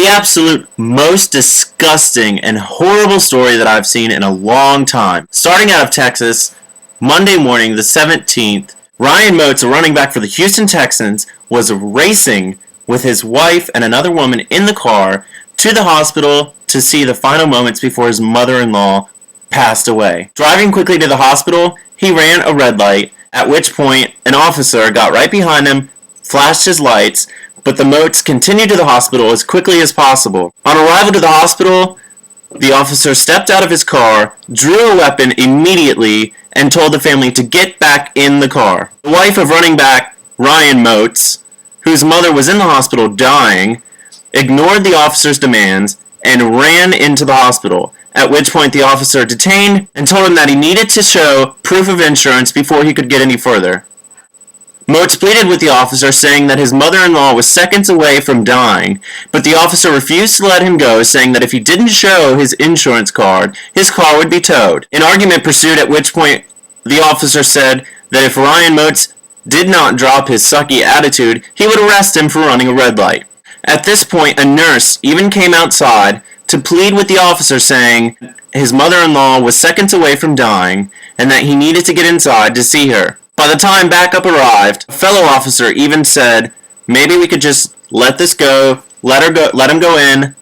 the absolute most disgusting and horrible story that I've seen in a long time. Starting out of Texas, Monday morning, the 17th, Ryan Moats, a running back for the Houston Texans, was racing with his wife and another woman in the car to the hospital to see the final moments before his mother-in-law passed away. Driving quickly to the hospital, he ran a red light, at which point an officer got right behind him, flashed his lights, but the Moats continued to the hospital as quickly as possible. On arrival to the hospital, the officer stepped out of his car, drew a weapon immediately, and told the family to get back in the car. The wife of running back Ryan Moats, whose mother was in the hospital dying, ignored the officer's demands and ran into the hospital, at which point the officer detained and told him that he needed to show proof of insurance before he could get any further. Moats pleaded with the officer, saying that his mother-in-law was seconds away from dying, but the officer refused to let him go, saying that if he didn't show his insurance card, his car would be towed. An argument pursued, at which point the officer said that if Ryan Moats did not drop his sucky attitude, he would arrest him for running a red light. At this point, a nurse even came outside to plead with the officer, saying his mother-in-law was seconds away from dying and that he needed to get inside to see her. By the time backup arrived, a fellow officer even said, maybe we could just let this go, let him go in,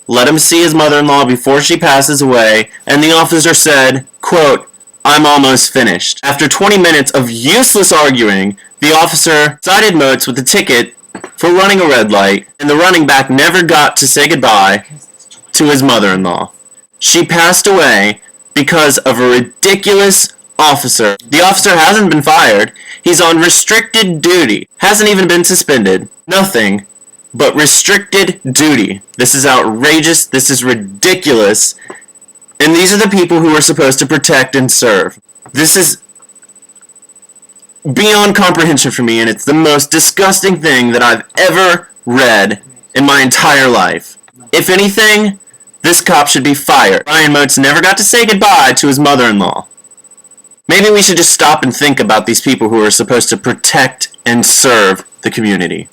let him see his mother-in-law before she passes away, and the officer said, quote, I'm almost finished. After 20 minutes of useless arguing, the officer cited Moats with a ticket for running a red light, and the running back never got to say goodbye to his mother-in-law. She passed away because of a ridiculous officer. The officer hasn't been fired. He's on restricted duty. Hasn't even been suspended. Nothing but restricted duty. This is outrageous. This is ridiculous. And these are the people who are supposed to protect and serve. This is beyond comprehension for me, and it's the most disgusting thing that I've ever read in my entire life. If anything, this cop should be fired. Ryan Moats never got to say goodbye to his mother-in-law. Maybe we should just stop and think about these people who are supposed to protect and serve the community.